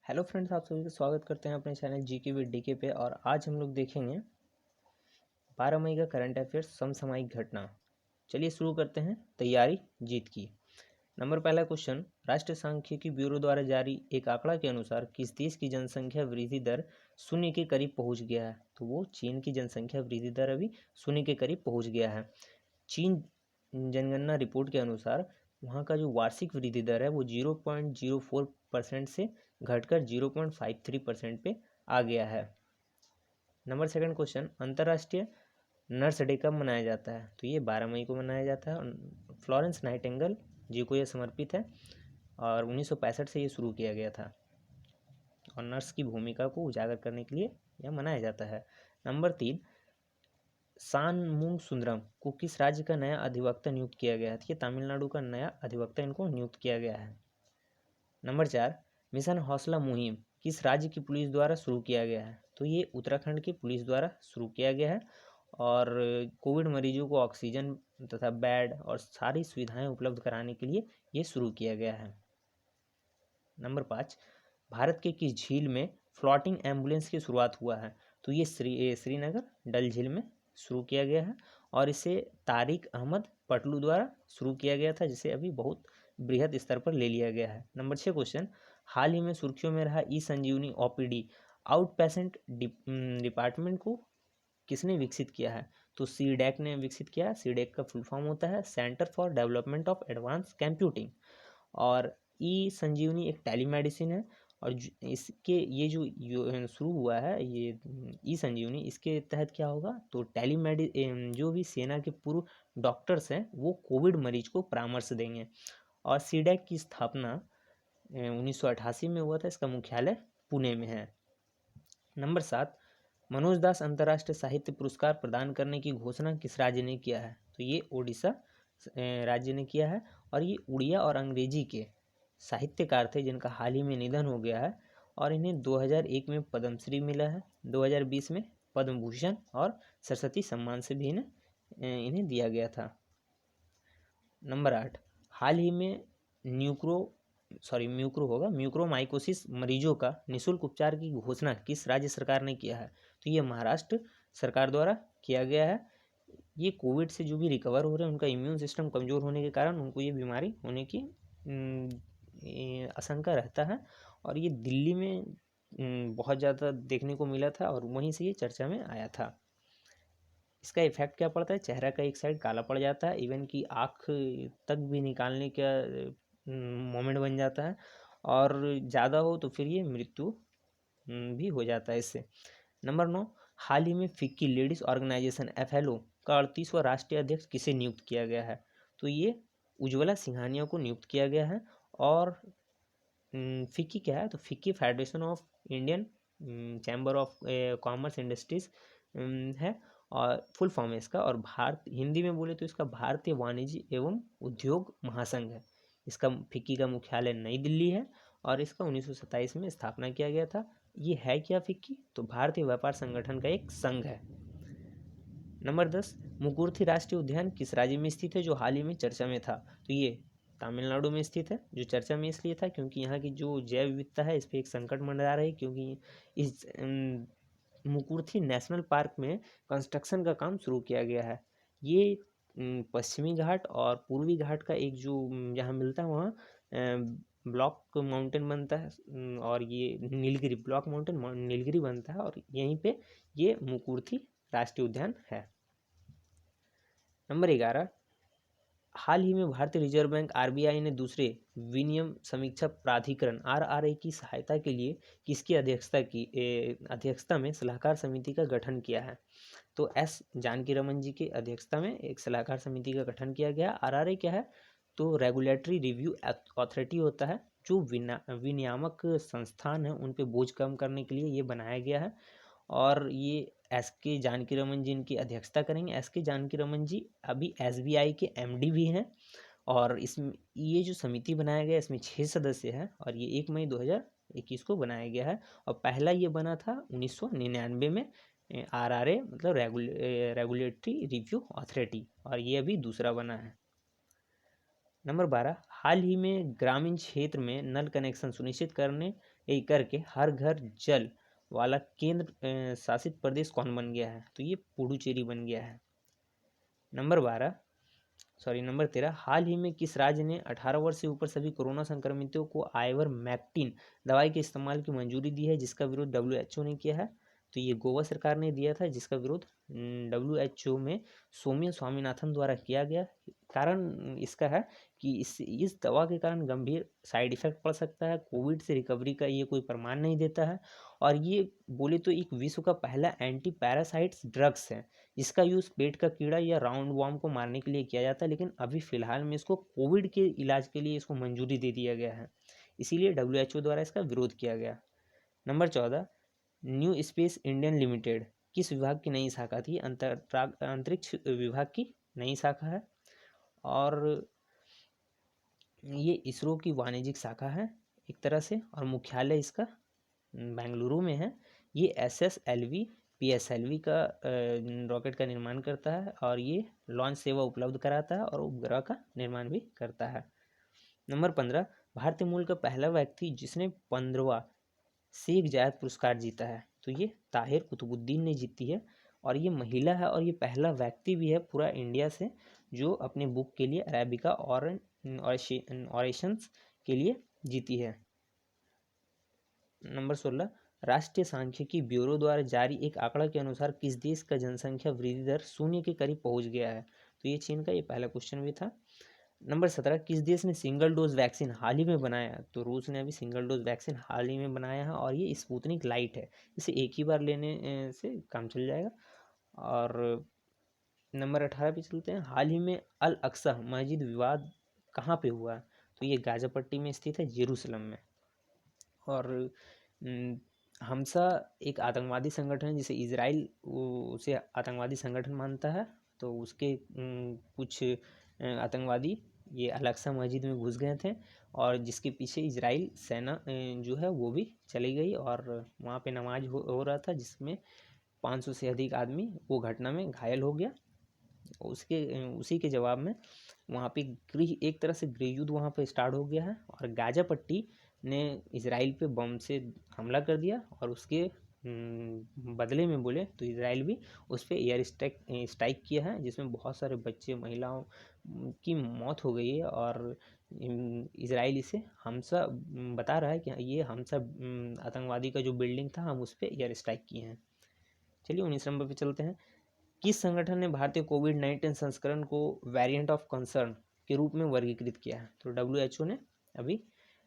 Hello friends, आप सभी का स्वागत करते हैं अपने चैनल जीके विद डीके पे। और आज हम लोग देखेंगे 12 मई का करंट अफेयर्स समसामयिक घटना। चलिए शुरू करते हैं। तैयारी जीत की। नंबर पहला क्वेश्चन, राष्ट्रीय सांख्यिकी ब्यूरो द्वारा जारी एक आंकड़ा के अनुसार किस देश की जनसंख्या वृद्धि दर शून्य के करीब पहुंच गया है? तो वो चीन की जनसंख्या वृद्धि दर अभी शून्य के करीब पहुंच गया है। चीन जनगणना रिपोर्ट के अनुसार वहाँ का जो वार्षिक वृद्धि दर है वो 0.04% से घटकर 0.53% पे आ गया है। नंबर सेकंड क्वेश्चन, अंतर्राष्ट्रीय नर्स डे कब मनाया जाता है? तो ये 12 मई को मनाया जाता है। फ्लोरेंस नाइटिंगेल जी को यह समर्पित है और 1965 से ये शुरू किया गया था और नर्स की भूमिका को उजागर करने के लिए यह मनाया जाता है। नंबर 3, शानमुंग सुंदरम को किस राज्य का नया अधिवक्ता नियुक्त किया गया है? तो ये तमिलनाडु का नया अधिवक्ता इनको नियुक्त किया गया है। नंबर 4, मिशन हौसला मुहिम किस राज्य की पुलिस द्वारा शुरू किया गया है? तो ये उत्तराखंड की पुलिस द्वारा शुरू किया गया है और कोविड मरीजों को ऑक्सीजन तथा बेड और सारी सुविधाएं उपलब्ध कराने के लिए ये शुरू किया गया है। नंबर 5, भारत के किस झील में फ्लोटिंग एम्बुलेंस की शुरुआत हुआ है? तो ये श्रीनगर डल झील में शुरू किया गया है और इसे तारिक अहमद पटलू द्वारा शुरू किया गया था, जिसे अभी बहुत बृहद स्तर पर ले लिया गया है। नंबर 6 क्वेश्चन, हाल ही में सुर्खियों में रहा ई संजीवनी ओपीडी आउट पेशेंट डिपार्टमेंट को किसने विकसित किया है? तो सीडैक ने विकसित किया है। सीडैक का फुल फॉर्म होता है centre for development of advance computing. और ई संजीवनी एक टेलीमेडिसिन है और इसके ये जो शुरू हुआ है ये ई संजीवनी, इसके तहत क्या होगा? तो जो भी सेना के पूर्व डॉक्टर्स हैं वो कोविड मरीज को परामर्श देंगे। और सीडैक की स्थापना 1988 में हुआ था। इसका मुख्यालय पुणे में है। नंबर 7, मनोज दास अंतर्राष्ट्रीय साहित्य पुरस्कार प्रदान करने की घोषणा किस राज्य ने किया है? तो ये ओडिशा राज्य ने किया है और ये उड़िया और अंग्रेजी के साहित्यकार थे जिनका हाल ही में निधन हो गया है और इन्हें 2001 में पद्मश्री मिला है, 2020 में पद्म भूषण और सरस्वती सम्मान से भी इन्हें दिया गया था। नंबर 8, हाल ही में म्यूक्रोमाइकोसिस मरीजों का निःशुल्क उपचार की घोषणा किस राज्य सरकार ने किया है? तो ये महाराष्ट्र सरकार द्वारा किया गया है। ये कोविड से जो भी रिकवर हो रहे हैं उनका इम्यून सिस्टम कमज़ोर होने के कारण उनको ये बीमारी होने की आशंका रहता है और ये दिल्ली में बहुत ज़्यादा देखने को मिला था और वहीं से ये चर्चा में आया था। इसका इफेक्ट क्या पड़ता है? चेहरा का एक साइड काला पड़ जाता है, इवन कि आँख तक भी निकालने का मोमेंट बन जाता है और ज़्यादा हो तो फिर ये मृत्यु भी हो जाता है इससे। नंबर 9, हाल ही में फिक्की लेडीज़ ऑर्गेनाइजेशन FLO का 38वां राष्ट्रीय अध्यक्ष किसे नियुक्त किया गया है? तो ये उज्ज्वला सिंघानिया को नियुक्त किया गया है। और फिक्की क्या है? तो FICCI federation of Indian chamber of commerce industries है और फुल फॉर्म है इसका। और हिंदी में बोले तो इसका भारतीय वाणिज्य एवं उद्योग महासंघ है। इसका फिक्की का मुख्यालय नई दिल्ली है और इसका 1927 में स्थापना किया गया था। ये है क्या फिक्की? तो भारतीय व्यापार संगठन का एक संघ है। नंबर 10, मुकुर्थी राष्ट्रीय उद्यान किस राज्य में स्थित है जो हाल ही में चर्चा में था? तो ये तमिलनाडु में स्थित है, जो चर्चा में इसलिए था क्योंकि यहाँ की जो जैव विविधता है इस पर एक संकट मंडरा रही, क्योंकि इस मुकुर्थी नेशनल पार्क में कंस्ट्रक्शन का काम शुरू किया गया है। ये पश्चिमी घाट और पूर्वी घाट का एक जो जहाँ मिलता है वहाँ ब्लॉक माउंटेन बनता है और ये नीलगिरी ब्लॉक माउंटेन नीलगिरी बनता है और यहीं पे ये मुकुर्थी राष्ट्रीय उद्यान है। नंबर 11, हाल ही में भारतीय रिजर्व बैंक RBI ने दूसरे विनियम समीक्षा प्राधिकरण RRA की सहायता के लिए किसकी अध्यक्षता में सलाहकार समिति का गठन किया है? तो S जानकी रमन जी की अध्यक्षता में एक सलाहकार समिति का गठन किया गया। RRA क्या है? तो रेगुलेटरी रिव्यू अथॉरिटी होता है, जो विनियामक संस्थान है उन पे बोझ कम करने के लिए ये बनाया गया है और ये SK जानकी रमन जी इनकी अध्यक्षता करेंगे। SK जानकी रमन जी अभी SBI के MD भी हैं और इसमें ये जो समिति बनाया गया इसमें 6 सदस्य हैं और ये 1 मई 2021 को बनाया गया है और पहला ये बना था 1999 में RRA मतलब रेगुलेटरी रिव्यू अथॉरिटी, और ये अभी दूसरा बना है। नंबर 12, हाल ही में ग्रामीण क्षेत्र में नल कनेक्शन सुनिश्चित करने एकड़ के हर घर जल वाला केंद्र शासित प्रदेश कौन बन गया है? तो ये पुडुचेरी बन गया है। नंबर 13, हाल ही में किस राज्य ने 18 वर्ष से ऊपर सभी कोरोना संक्रमितों को आइवरमेक्टिन दवाई के इस्तेमाल की मंजूरी दी है, जिसका विरोध WHO ने किया है? तो ये गोवा सरकार ने दिया था, जिसका विरोध WHO में सौम्या स्वामीनाथन द्वारा किया गया। कारण इसका है कि इस दवा के कारण गंभीर साइड इफेक्ट पड़ सकता है, कोविड से रिकवरी का ये कोई प्रमाण नहीं देता है, और ये बोले तो एक विश्व का पहला एंटी पैरासाइट्स ड्रग्स है, जिसका यूज़ पेट का कीड़ा या राउंड वॉर्म को मारने के लिए किया जाता है, लेकिन अभी फ़िलहाल में इसको कोविड के इलाज के लिए इसको मंजूरी दे दिया गया है, इसीलिए WHO द्वारा इसका विरोध किया गया। Number 14, new space Indian limited किस विभाग की नई शाखा थी? अंतरिक्ष विभाग की नई शाखा है, और ये इसरो की वाणिज्यिक शाखा है एक तरह से, और मुख्यालय इसका बेंगलुरु में है। ये SSLV PSLV का रॉकेट का निर्माण करता है, और ये लॉन्च सेवा उपलब्ध कराता है और उपग्रह का निर्माण भी करता है। नंबर 15, भारतीय मूल का पहला व्यक्ति जिसने 15वां शेख जायद पुरस्कार जीता है, तो ये ताहिर कुतुबुद्दीन ने जीती है, और ये महिला है, और ये पहला व्यक्ति भी है पूरा इंडिया से जो अपने बुक के लिए अरेबिका और ऑरेशंस के लिए जीती है। नंबर 16, राष्ट्रीय सांख्यिकी ब्यूरो द्वारा जारी एक आंकड़ा के अनुसार किस देश का जनसंख्या वृद्धि दर शून्य के करीब पहुंच गया है? तो ये चीन का, ये पहला क्वेश्चन भी था। नंबर 17, किस देश ने सिंगल डोज वैक्सीन हाल ही में बनाया? तो रूस ने अभी सिंगल डोज वैक्सीन हाल ही में बनाया है, और ये स्पुतनिक लाइट है, इसे एक ही बार लेने से काम चल जाएगा। और नंबर 18 पे चलते हैं, हाल ही में अल अक्सा मस्जिद विवाद कहाँ पे हुआ है? तो ये गाजा पट्टी में स्थित है, जेरूसलम में। और हमसा एक आतंकवादी संगठन है, जिसे इजराइल उसे आतंकवादी संगठन मानता है, तो उसके कुछ आतंकवादी ये अल अक्सा मस्जिद में घुस गए थे, और जिसके पीछे इजराइल सेना जो है वो भी चली गई, और वहाँ पे नमाज हो रहा था, जिसमें 500 से अधिक आदमी वो घटना में घायल हो गया। उसी के जवाब में वहाँ पे एक तरह से गृह युद्ध वहाँ पे स्टार्ट हो गया है, और गाजा पट्टी ने इजराइल पे बम से हमला कर दिया, और उसके बदले में बोले तो इजराइल भी उस पर एयर स्ट्राइक किया है, जिसमें बहुत सारे बच्चे महिलाओं की मौत हो गई है, और इजराइल इसे हमसा बता रहा है कि ये हमसा आतंकवादी का जो बिल्डिंग था, हम उस पर एयर स्ट्राइक किए हैं। चलिए 19 नंबर पे चलते हैं, किस संगठन ने भारतीय कोविड-19 संस्करण को वेरिएंट ऑफ कंसर्न के रूप में वर्गीकृत किया है? तो WHO ने अभी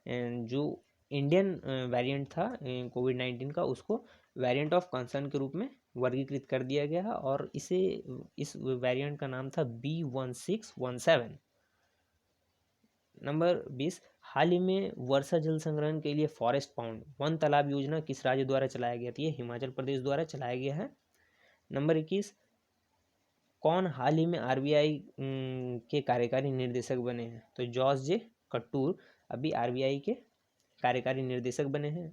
जो इंडियन वेरिएंट था कोविड-19 का, उसको वेरिएंट ऑफ कंसर्न के रूप में वर्गीकृत कर दिया गया है, और इस वेरिएंट का नाम था B1617। नंबर 20, हाल ही में वर्षा जल संग्रहण के लिए फॉरेस्ट पाउंड वन तालाब योजना किस राज्य द्वारा चलाया गया था? ये हिमाचल प्रदेश द्वारा चलाया गया है। नंबर 21, कौन हाल ही में RBI के कार्यकारी निर्देशक बने हैं? तो जॉर्ज जे कटूर अभी RBI के कार्यकारी निर्देशक बने हैं।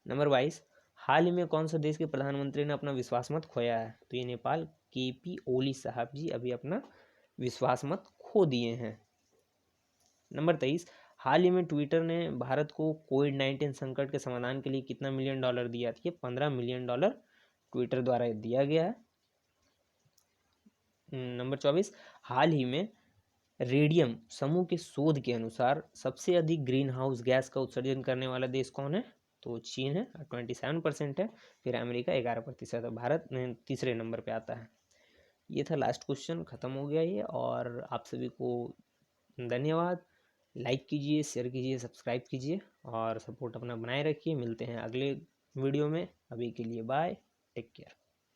नंबर 22, हाल ही में कौन सा देश के प्रधानमंत्री ने अपना विश्वास मत खोया है? तो ये नेपाल KP ओली साहब जी अभी अपना विश्वास मत खो दिए हैं। नंबर 23, हाल ही में ट्विटर ने भारत को कोविड-19 संकट के समाधान के लिए कितना $1 मिलियन दिया था? ये $15 मिलियन ट्विटर द्वारा दिया गया है। नंबर 24, हाल ही में रेडियम समूह के शोध के अनुसार सबसे अधिक ग्रीन हाउस गैस का उत्सर्जन करने वाला देश कौन है? तो चीन है, 27% है, फिर अमेरिका 11% है, भारत तीसरे नंबर पे आता है। ये था लास्ट क्वेश्चन, ख़त्म हो गया ये, और आप सभी को धन्यवाद। लाइक कीजिए, शेयर कीजिए, सब्सक्राइब कीजिए, और सपोर्ट अपना बनाए रखिए। मिलते हैं अगले वीडियो में, अभी के लिए बाय, टेक केयर।